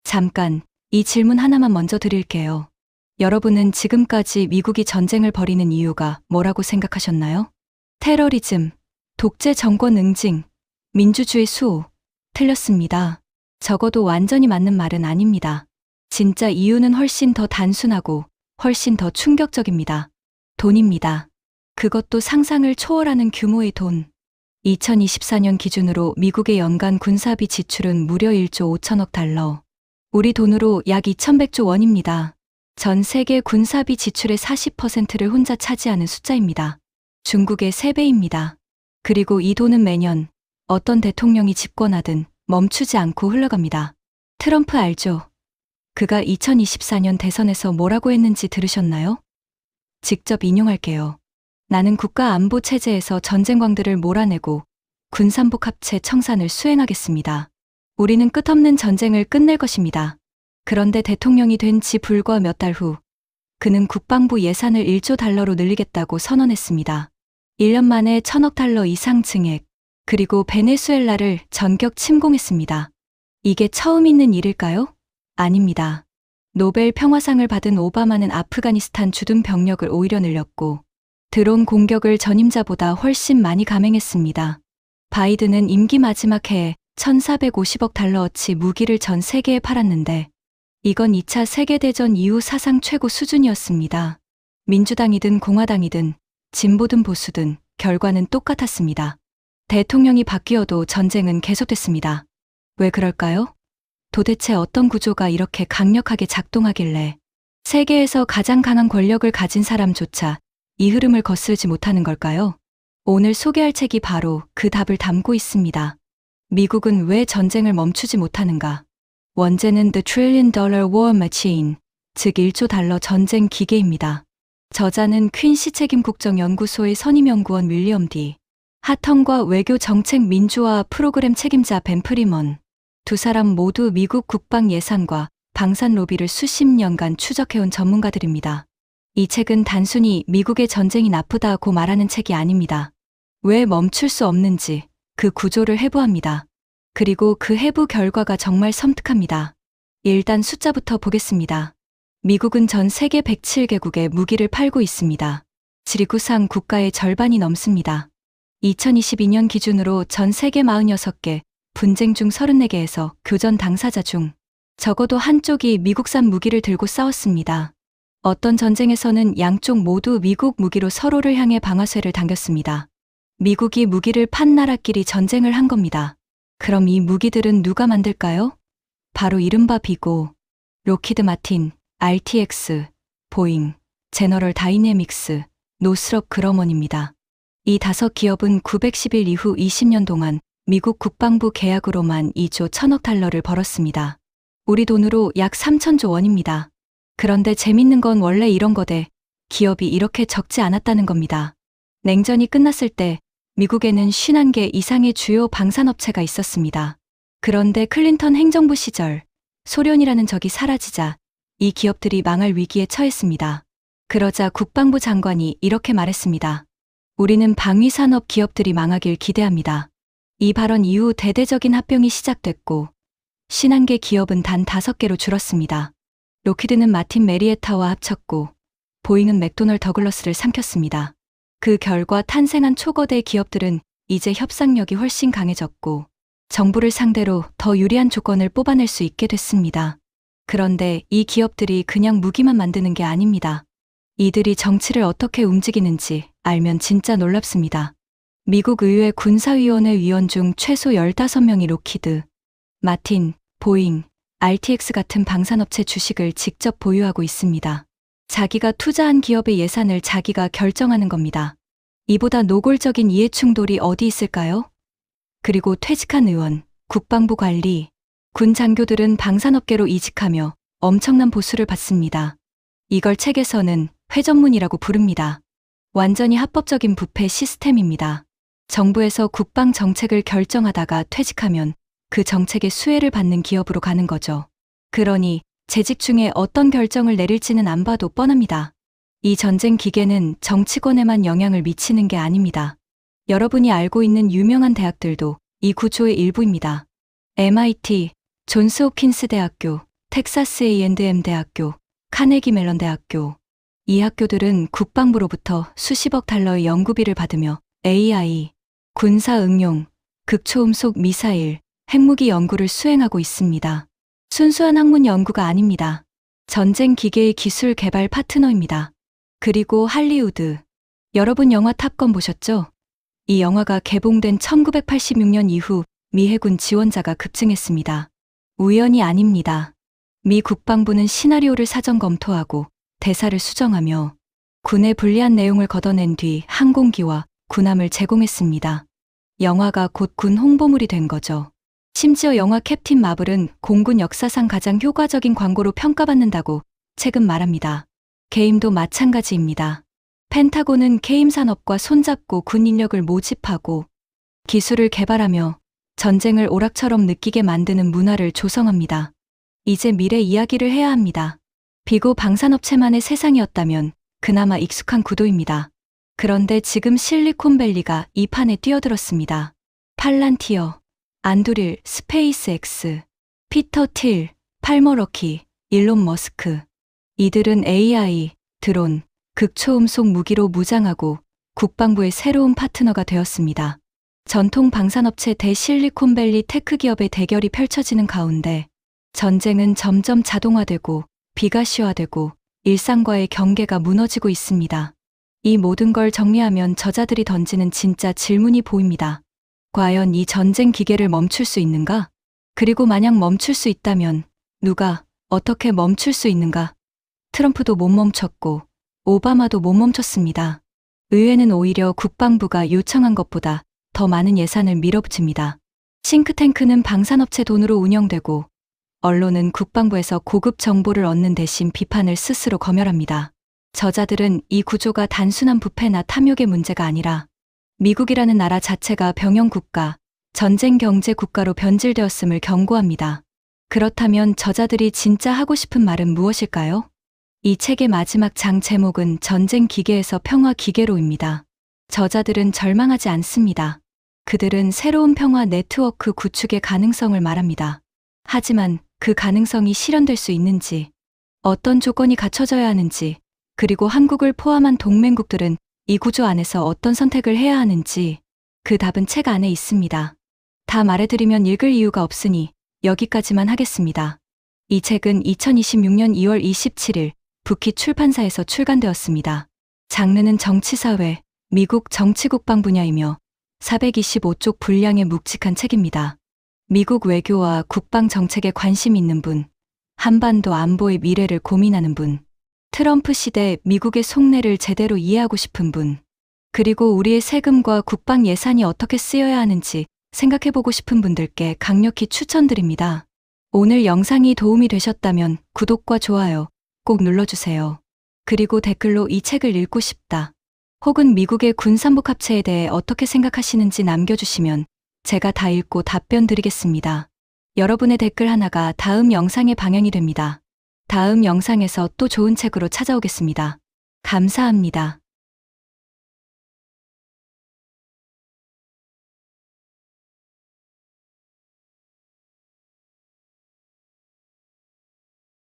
잠깐, 이 질문 하나만 먼저 드릴게요. 여러분은 지금까지 미국이 전쟁을 벌이는 이유가 뭐라고 생각하셨나요? 테러리즘, 독재 정권 응징, 민주주의 수호. 틀렸습니다. 적어도 완전히 맞는 말은 아닙니다. 진짜 이유는 훨씬 더 단순하고 훨씬 더 충격적입니다. 돈입니다. 그것도 상상을 초월하는 규모의 돈. 2024년 기준으로 미국의 연간 군사비 지출은 무려 1조 5천억 달러. 우리 돈으로 약 2100조 원입니다. 전 세계 군사비 지출의 40%를 혼자 차지하는 숫자입니다. 중국의 3배입니다. 그리고 이 돈은 매년 어떤 대통령이 집권하든 멈추지 않고 흘러갑니다. 트럼프 알죠? 그가 2024년 대선에서 뭐라고 했는지 들으셨나요? 직접 인용할게요. 나는 국가 안보 체제에서 전쟁광들을 몰아내고 군산복 합체 청산을 수행하겠습니다. 우리는 끝없는 전쟁을 끝낼 것입니다. 그런데 대통령이 된 지 불과 몇 달 후, 그는 국방부 예산을 1조 달러로 늘리겠다고 선언했습니다. 1년 만에 1000억 달러 이상 증액, 그리고 베네수엘라를 전격 침공했습니다. 이게 처음 있는 일일까요? 아닙니다. 노벨 평화상을 받은 오바마는 아프가니스탄 주둔 병력을 오히려 늘렸고, 드론 공격을 전임자보다 훨씬 많이 감행했습니다. 바이든은 임기 마지막 해에 1450억 달러어치 무기를 전 세계에 팔았는데, 이건 2차 세계대전 이후 사상 최고 수준이었습니다. 민주당이든 공화당이든 진보든 보수든 결과는 똑같았습니다. 대통령이 바뀌어도 전쟁은 계속됐습니다. 왜 그럴까요? 도대체 어떤 구조가 이렇게 강력하게 작동하길래 세계에서 가장 강한 권력을 가진 사람조차 이 흐름을 거스르지 못하는 걸까요? 오늘 소개할 책이 바로 그 답을 담고 있습니다. 미국은 왜 전쟁을 멈추지 못하는가? 원제는 The Trillion Dollar War Machine, 즉 1조 달러 전쟁 기계입니다. 저자는 퀸시 책임국정연구소의 선임연구원 윌리엄 D. 하턴과 외교 정책 민주화 프로그램 책임자 벤 프리먼. 두 사람 모두 미국 국방 예산과 방산 로비를 수십 년간 추적해온 전문가들입니다. 이 책은 단순히 미국의 전쟁이 나쁘다고 말하는 책이 아닙니다. 왜 멈출 수 없는지 그 구조를 해부합니다. 그리고 그 해부 결과가 정말 섬뜩합니다. 일단 숫자부터 보겠습니다. 미국은 전 세계 107개국에 무기를 팔고 있습니다. 지리구상 국가의 절반이 넘습니다. 2022년 기준으로 전 세계 46개, 분쟁 중 34개에서 교전 당사자 중 적어도 한쪽이 미국산 무기를 들고 싸웠습니다. 어떤 전쟁에서는 양쪽 모두 미국 무기로 서로를 향해 방아쇠를 당겼습니다. 미국이 무기를 판 나라끼리 전쟁을 한 겁니다. 그럼 이 무기들은 누가 만들까요? 바로 이른바 비고, 로키드 마틴, RTX, 보잉, 제너럴 다이내믹스, 노스럽 그러먼입니다. 이 5기업은 910일 이후 20년 동안 미국 국방부 계약으로만 2조 1000억 달러를 벌었습니다. 우리 돈으로 약 3000조 원입니다. 그런데 재밌는 건 원래 이런 거대 기업이 이렇게 적지 않았다는 겁니다. 냉전이 끝났을 때 미국에는 51개 이상의 주요 방산업체가 있었습니다. 그런데 클린턴 행정부 시절 소련이라는 적이 사라지자 이 기업들이 망할 위기에 처했습니다. 그러자 국방부 장관이 이렇게 말했습니다. 우리는 방위산업 기업들이 망하길 기대합니다. 이 발언 이후 대대적인 합병이 시작됐고 51개 기업은 단 5개로 줄었습니다. 로키드는 마틴 메리에타와 합쳤고 보잉은 맥도널 더글러스를 삼켰습니다. 그 결과 탄생한 초거대 기업들은 이제 협상력이 훨씬 강해졌고 정부를 상대로 더 유리한 조건을 뽑아낼 수 있게 됐습니다. 그런데 이 기업들이 그냥 무기만 만드는 게 아닙니다. 이들이 정치를 어떻게 움직이는지 알면 진짜 놀랍습니다. 미국 의회 군사위원회 위원 중 최소 15명이 로키드, 마틴, 보잉, RTX 같은 방산업체 주식을 직접 보유하고 있습니다. 자기가 투자한 기업의 예산을 자기가 결정하는 겁니다. 이보다 노골적인 이해충돌이 어디 있을까요? 그리고 퇴직한 의원, 국방부 관리, 군 장교들은 방산업계로 이직하며 엄청난 보수를 받습니다. 이걸 책에서는 회전문이라고 부릅니다. 완전히 합법적인 부패 시스템입니다. 정부에서 국방 정책을 결정하다가 퇴직하면 그 정책의 수혜를 받는 기업으로 가는 거죠. 그러니 재직 중에 어떤 결정을 내릴지는 안 봐도 뻔합니다. 이 전쟁 기계는 정치권에만 영향을 미치는 게 아닙니다. 여러분이 알고 있는 유명한 대학들도 이 구조의 일부입니다. MIT, 존스 홉킨스 대학교, 텍사스 A&M 대학교, 카네기 멜론 대학교. 이 학교들은 국방부로부터 수십억 달러의 연구비를 받으며 AI, 군사 응용, 극초음속 미사일, 핵무기 연구를 수행하고 있습니다. 순수한 학문 연구가 아닙니다. 전쟁 기계의 기술 개발 파트너입니다. 그리고 할리우드. 여러분 영화 탑건 보셨죠? 이 영화가 개봉된 1986년 이후 미 해군 지원자가 급증했습니다. 우연이 아닙니다. 미 국방부는 시나리오를 사전 검토하고 대사를 수정하며 군의 불리한 내용을 걷어낸 뒤 항공기와 군함을 제공했습니다. 영화가 곧 군 홍보물이 된 거죠. 심지어 영화 캡틴 마블은 공군 역사상 가장 효과적인 광고로 평가받는다고 최근 말합니다. 게임도 마찬가지입니다. 펜타곤은 게임 산업과 손잡고 군 인력을 모집하고 기술을 개발하며 전쟁을 오락처럼 느끼게 만드는 문화를 조성합니다. 이제 미래 이야기를 해야 합니다. 비고 방산업체만의 세상이었다면 그나마 익숙한 구도입니다. 그런데 지금 실리콘밸리가 이 판에 뛰어들었습니다. 팔란티어, 안두릴, 스페이스X, 피터 틸, 팔머러키, 일론 머스크. 이들은 AI, 드론, 극초음속 무기로 무장하고 국방부의 새로운 파트너가 되었습니다. 전통 방산업체 대 실리콘밸리 테크 기업의 대결이 펼쳐지는 가운데 전쟁은 점점 자동화되고 비가시화되고 일상과의 경계가 무너지고 있습니다. 이 모든 걸 정리하면 저자들이 던지는 진짜 질문이 보입니다. 과연 이 전쟁 기계를 멈출 수 있는가? 그리고 만약 멈출 수 있다면 누가, 어떻게 멈출 수 있는가? 트럼프도 못 멈췄고 오바마도 못 멈췄습니다. 의회는 오히려 국방부가 요청한 것보다 더 많은 예산을 밀어붙입니다. 싱크탱크는 방산업체 돈으로 운영되고 언론은 국방부에서 고급 정보를 얻는 대신 비판을 스스로 검열합니다. 저자들은 이 구조가 단순한 부패나 탐욕의 문제가 아니라 미국이라는 나라 자체가 병영국가, 전쟁 경제 국가로 변질되었음을 경고합니다. 그렇다면 저자들이 진짜 하고 싶은 말은 무엇일까요? 이 책의 마지막 장 제목은 전쟁 기계에서 평화 기계로입니다. 저자들은 절망하지 않습니다. 그들은 새로운 평화 네트워크 구축의 가능성을 말합니다. 하지만 그 가능성이 실현될 수 있는지, 어떤 조건이 갖춰져야 하는지, 그리고 한국을 포함한 동맹국들은 이 구조 안에서 어떤 선택을 해야 하는지 그 답은 책 안에 있습니다. 다 말해드리면 읽을 이유가 없으니 여기까지만 하겠습니다. 이 책은 2026년 2월 27일 부키 출판사에서 출간되었습니다. 장르는 정치사회, 미국 정치국방 분야이며 425쪽 분량의 묵직한 책입니다. 미국 외교와 국방 정책에 관심 있는 분, 한반도 안보의 미래를 고민하는 분, 트럼프 시대 미국의 속내를 제대로 이해하고 싶은 분, 그리고 우리의 세금과 국방 예산이 어떻게 쓰여야 하는지 생각해보고 싶은 분들께 강력히 추천드립니다. 오늘 영상이 도움이 되셨다면 구독과 좋아요 꼭 눌러주세요. 그리고 댓글로 이 책을 읽고 싶다, 혹은 미국의 군산복 합체에 대해 어떻게 생각하시는지 남겨주시면 제가 다 읽고 답변 드리겠습니다. 여러분의 댓글 하나가 다음 영상의 방향이 됩니다. 다음 영상에서 또 좋은 책으로 찾아오겠습니다. 감사합니다.